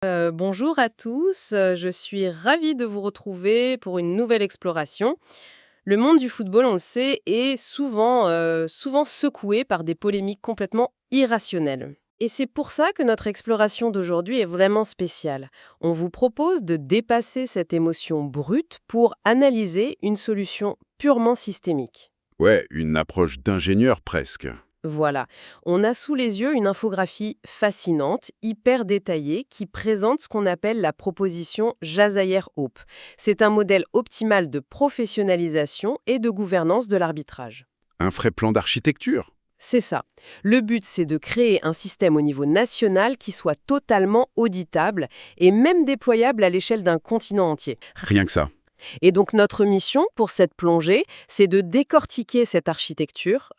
Bonjour à tous, je suis ravie de vous retrouver pour une nouvelle exploration. Le monde du football, on le sait, est souvent secoué par des polémiques complètement irrationnelles. Et c'est pour ça que notre exploration d'aujourd'hui est vraiment spéciale. On vous propose de dépasser cette émotion brute pour analyser une solution purement systémique. Ouais, une approche d'ingénieur presque. Voilà, on a sous les yeux une infographie fascinante, hyper détaillée, qui présente ce qu'on appelle la proposition Jazayer-Hope. C'est un modèle optimal de professionnalisation et de gouvernance de l'arbitrage. Un vrai plan d'architecture. C'est ça. Le but, c'est de créer un système au niveau national qui soit totalement auditable et même déployable à l'échelle d'un continent entier. Rien que ça. Et donc notre mission pour cette plongée, c'est de décortiquer cette architecture,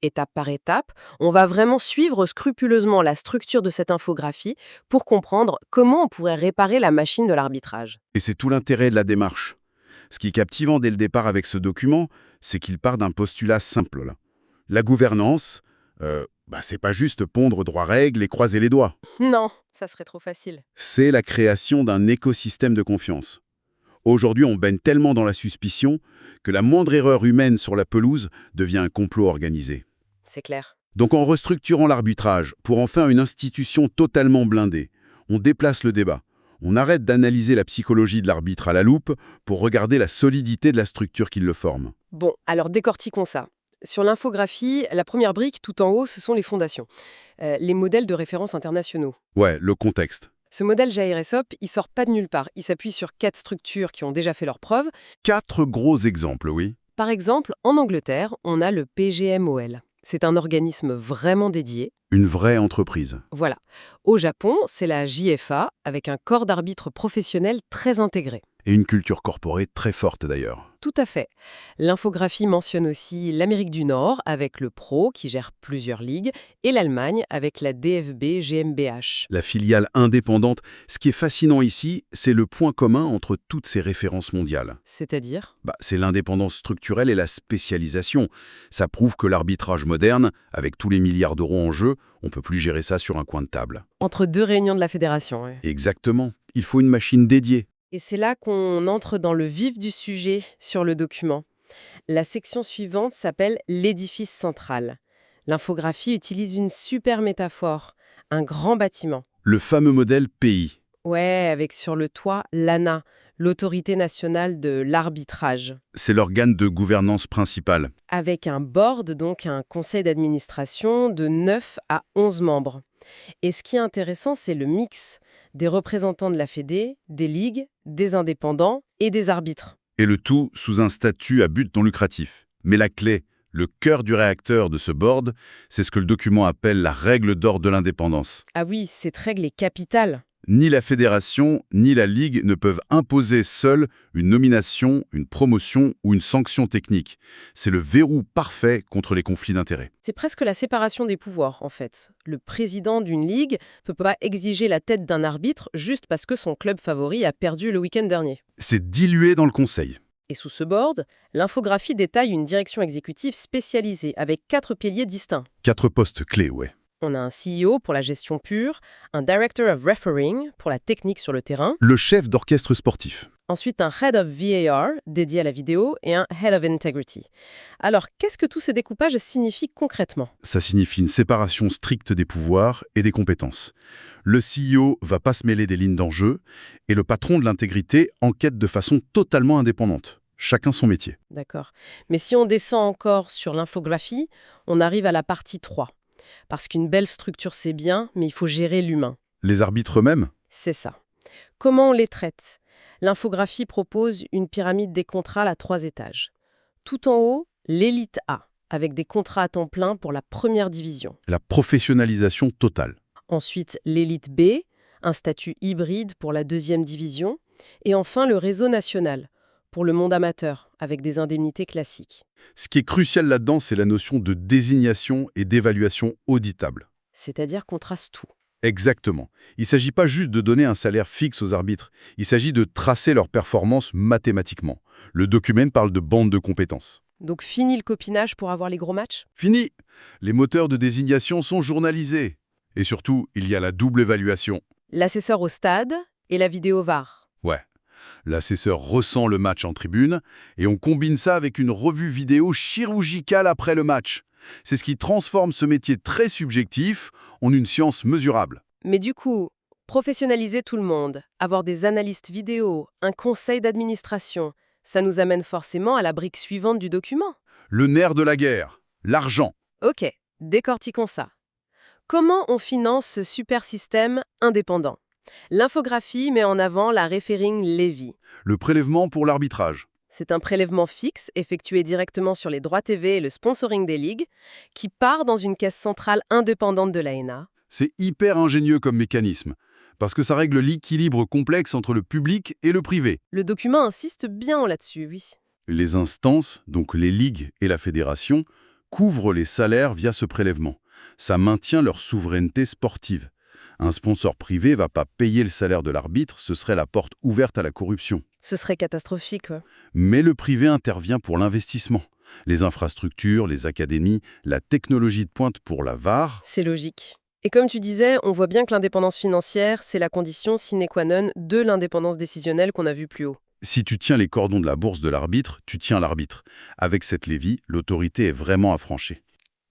étape par étape. On va vraiment suivre scrupuleusement la structure de cette infographie pour comprendre comment on pourrait réparer la machine de l'arbitrage. Et c'est tout l'intérêt de la démarche. Ce qui est captivant dès le départ avec ce document, c'est qu'il part d'un postulat simple, là. La gouvernance, c'est pas juste pondre droit-règle et croiser les doigts. Non, ça serait trop facile. C'est la création d'un écosystème de confiance. Aujourd'hui, on baigne tellement dans la suspicion que la moindre erreur humaine sur la pelouse devient un complot organisé. C'est clair. Donc en restructurant l'arbitrage pour en faire une institution totalement blindée, on déplace le débat. On arrête d'analyser la psychologie de l'arbitre à la loupe pour regarder la solidité de la structure qui le forme. Bon, alors décortiquons ça. Sur l'infographie, la première brique tout en haut, ce sont les fondations, les modèles de référence internationaux. Ouais, le contexte. Ce modèle Jair-Aesop, il sort pas de nulle part. Il s'appuie sur 4 structures qui ont déjà fait leurs preuves. 4 gros exemples, oui. Par exemple, en Angleterre, on a le PGMOL. C'est un organisme vraiment dédié. Une vraie entreprise. Voilà. Au Japon, c'est la JFA, avec un corps d'arbitres professionnels très intégré. Et une culture corporate très forte d'ailleurs. Tout à fait. L'infographie mentionne aussi l'Amérique du Nord, avec le Pro, qui gère plusieurs ligues, et l'Allemagne, avec la DFB GmbH. La filiale indépendante, ce qui est fascinant ici, c'est le point commun entre toutes ces références mondiales. C'est-à-dire? C'est l'indépendance structurelle et la spécialisation. Ça prouve que l'arbitrage moderne, avec tous les milliards d'euros en jeu, on peut plus gérer ça sur un coin de table. Entre deux réunions de la fédération. Ouais. Exactement. Il faut une machine dédiée. Et c'est là qu'on entre dans le vif du sujet sur le document. La section suivante s'appelle l'édifice central. L'infographie utilise une super métaphore, un grand bâtiment. Le fameux modèle pays. Ouais, avec sur le toit l'ANA, l'autorité nationale de l'arbitrage. C'est l'organe de gouvernance principal. Avec un board, donc un conseil d'administration de 9 à 11 membres. Et ce qui est intéressant, c'est le mix des représentants de la Fédé, des ligues, des indépendants et des arbitres. Et le tout sous un statut à but non lucratif. Mais la clé, le cœur du réacteur de ce board, c'est ce que le document appelle la règle d'or de l'indépendance. Ah oui, cette règle est capitale. Ni la fédération, ni la ligue ne peuvent imposer seuls une nomination, une promotion ou une sanction technique. C'est le verrou parfait contre les conflits d'intérêts. C'est presque la séparation des pouvoirs, en fait. Le président d'une ligue ne peut pas exiger la tête d'un arbitre juste parce que son club favori a perdu le week-end dernier. C'est dilué dans le conseil. Et sous ce board, l'infographie détaille une direction exécutive spécialisée avec 4 piliers distincts. 4 postes clés, ouais. On a un CEO pour la gestion pure, un Director of Refereeing pour la technique sur le terrain, Le chef d'orchestre sportif. ensuite un Head of VAR dédié à la vidéo et un Head of Integrity. Alors, qu'est-ce que tout ce découpage signifie concrètement? Ça signifie une séparation stricte des pouvoirs et des compétences. Le CEO va pas se mêler des lignes d'enjeu et le patron de l'intégrité enquête de façon totalement indépendante. Chacun son métier. D'accord. Mais si on descend encore sur l'infographie, on arrive à la partie 3. Parce qu'une belle structure, c'est bien, mais il faut gérer l'humain. Les arbitres eux-mêmes? C'est ça. Comment on les traite? L'infographie propose une pyramide des contrats à 3 étages. Tout en haut, l'élite A, avec des contrats à temps plein pour la première division. La professionnalisation totale. Ensuite, l'élite B, un statut hybride pour la deuxième division. Et enfin, le réseau national, pour le monde amateur, avec des indemnités classiques. Ce qui est crucial là-dedans, c'est la notion de désignation et d'évaluation auditable. C'est-à-dire qu'on trace tout. Exactement. Il ne s'agit pas juste de donner un salaire fixe aux arbitres, il s'agit de tracer leur performance mathématiquement. Le document parle de bande de compétences. Donc fini le copinage pour avoir les gros matchs? Fini! Les moteurs de désignation sont journalisés. Et surtout, il y a la double évaluation. L'assesseur au stade et la vidéo VAR. Ouais. L'assesseur ressent le match en tribune et on combine ça avec une revue vidéo chirurgicale après le match. C'est ce qui transforme ce métier très subjectif en une science mesurable. Mais du coup, professionnaliser tout le monde, avoir des analystes vidéo, un conseil d'administration, ça nous amène forcément à la brique suivante du document. Le nerf de la guerre, l'argent. Ok, décortiquons ça. Comment on finance ce super système indépendant? L'infographie met en avant la Referring Levy. Le prélèvement pour l'arbitrage. C'est un prélèvement fixe effectué directement sur les droits TV et le sponsoring des ligues qui part dans une caisse centrale indépendante de l'ANA. C'est hyper ingénieux comme mécanisme, parce que ça règle l'équilibre complexe entre le public et le privé. Le document insiste bien là-dessus, oui. Les instances, donc les ligues et la fédération, couvrent les salaires via ce prélèvement. Ça maintient leur souveraineté sportive. Un sponsor privé va pas payer le salaire de l'arbitre, ce serait la porte ouverte à la corruption. Ce serait catastrophique. Ouais. Mais le privé intervient pour l'investissement. Les infrastructures, les académies, la technologie de pointe pour la VAR. C'est logique. Et comme tu disais, on voit bien que l'indépendance financière, c'est la condition sine qua non de l'indépendance décisionnelle qu'on a vue plus haut. Si tu tiens les cordons de la bourse de l'arbitre, tu tiens l'arbitre. Avec cette Lévy, l'autorité est vraiment affranchie.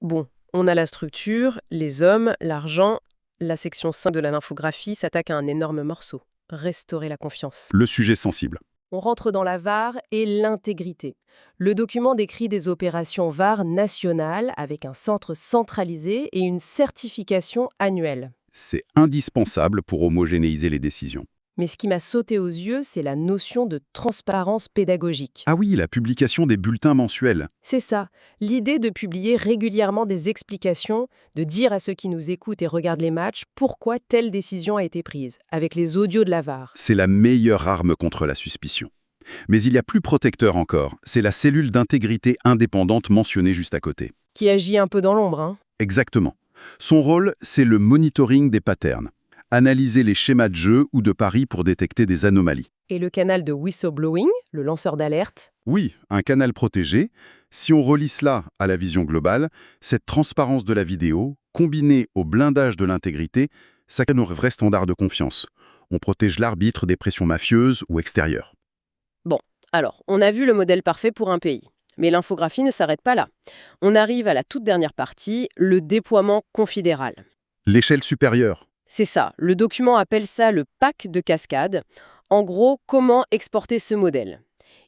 Bon, on a la structure, les hommes, l'argent. La section 5 de la infographie s'attaque à un énorme morceau. Restaurer la confiance. Le sujet sensible. On rentre dans la VAR et l'intégrité. Le document décrit des opérations VAR nationales avec un centre centralisé et une certification annuelle. C'est indispensable pour homogénéiser les décisions. Mais ce qui m'a sauté aux yeux, c'est la notion de transparence pédagogique. Ah oui, la publication des bulletins mensuels. C'est ça, l'idée de publier régulièrement des explications, de dire à ceux qui nous écoutent et regardent les matchs pourquoi telle décision a été prise, avec les audios de la VAR. C'est la meilleure arme contre la suspicion. Mais il y a plus protecteur encore, c'est la cellule d'intégrité indépendante mentionnée juste à côté. Qui agit un peu dans l'ombre, hein. Exactement. Son rôle, c'est le monitoring des patterns. Analyser les schémas de jeu ou de paris pour détecter des anomalies. Et le canal de whistleblowing, le lanceur d'alerte. Oui, un canal protégé. Si on relie cela à la vision globale, cette transparence de la vidéo, combinée au blindage de l'intégrité, ça crée nos vrais standards de confiance. On protège l'arbitre des pressions mafieuses ou extérieures. Bon, alors, on a vu le modèle parfait pour un pays. Mais l'infographie ne s'arrête pas là. On arrive à la toute dernière partie, le déploiement confédéral. L'échelle supérieure. C'est ça, le document appelle ça le pack de cascade. En gros, comment exporter ce modèle?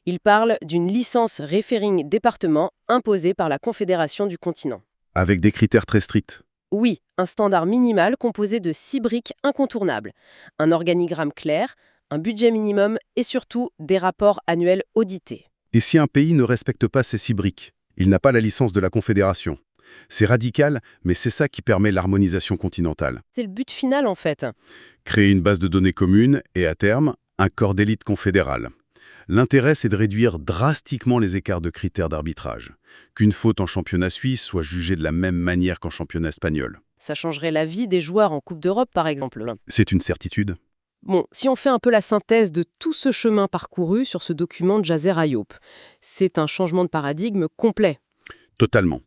Il parle d'une licence Referring département imposée par la Confédération du continent. Avec des critères très stricts. Oui, un standard minimal composé de 6 briques incontournables, un organigramme clair, un budget minimum et surtout des rapports annuels audités. Et si un pays ne respecte pas ces 6 briques, il n'a pas la licence de la Confédération. C'est radical, mais c'est ça qui permet l'harmonisation continentale. C'est le but final en fait. Créer une base de données commune et, à terme, un corps d'élite confédéral. L'intérêt, c'est de réduire drastiquement les écarts de critères d'arbitrage. Qu'une faute en championnat suisse soit jugée de la même manière qu'en championnat espagnol. Ça changerait la vie des joueurs en Coupe d'Europe par exemple. C'est une certitude. Bon, si on fait un peu la synthèse de tout ce chemin parcouru sur ce document de Jaser Ayop, c'est un changement de paradigme complet. Totalement.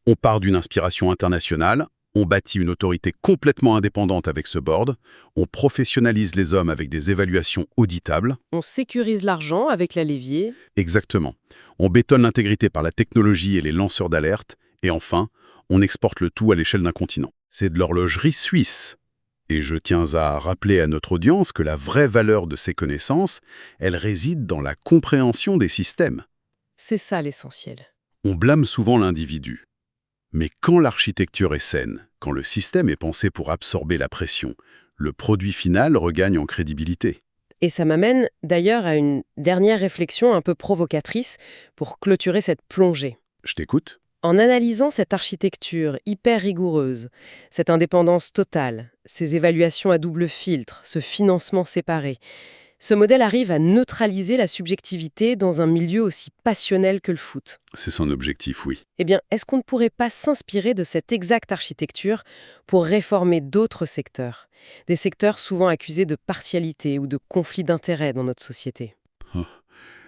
On part d'une inspiration internationale, on bâtit une autorité complètement indépendante avec ce board, on professionnalise les hommes avec des évaluations auditables. On sécurise l'argent avec la Lévier. Exactement. On bétonne l'intégrité par la technologie et les lanceurs d'alerte. Et enfin, on exporte le tout à l'échelle d'un continent. C'est de l'horlogerie suisse. Et je tiens à rappeler à notre audience que la vraie valeur de ces connaissances, elle réside dans la compréhension des systèmes. C'est ça l'essentiel. On blâme souvent l'individu. Mais quand l'architecture est saine, quand le système est pensé pour absorber la pression, le produit final regagne en crédibilité. Et ça m'amène d'ailleurs à une dernière réflexion un peu provocatrice pour clôturer cette plongée. Je t'écoute. En analysant cette architecture hyper rigoureuse, cette indépendance totale, ces évaluations à double filtre, ce financement séparé, ce modèle arrive à neutraliser la subjectivité dans un milieu aussi passionnel que le foot. C'est son objectif, oui. Eh bien, est-ce qu'on ne pourrait pas s'inspirer de cette exacte architecture pour réformer d'autres secteurs? Des secteurs souvent accusés de partialité ou de conflit d'intérêts dans notre société. Oh,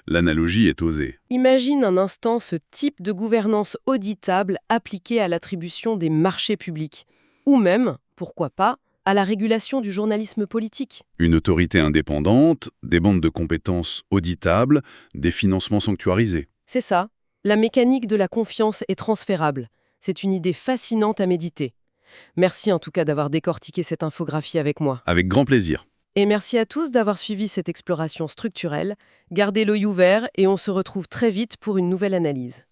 l'analogie est osée. Imagine un instant ce type de gouvernance auditable appliquée à l'attribution des marchés publics. Ou même, pourquoi pas, à la régulation du journalisme politique. Une autorité indépendante, des bandes de compétences auditables, des financements sanctuarisés. C'est ça. La mécanique de la confiance est transférable. C'est une idée fascinante à méditer. Merci en tout cas d'avoir décortiqué cette infographie avec moi. Avec grand plaisir. Et merci à tous d'avoir suivi cette exploration structurelle. Gardez l'œil ouvert et on se retrouve très vite pour une nouvelle analyse.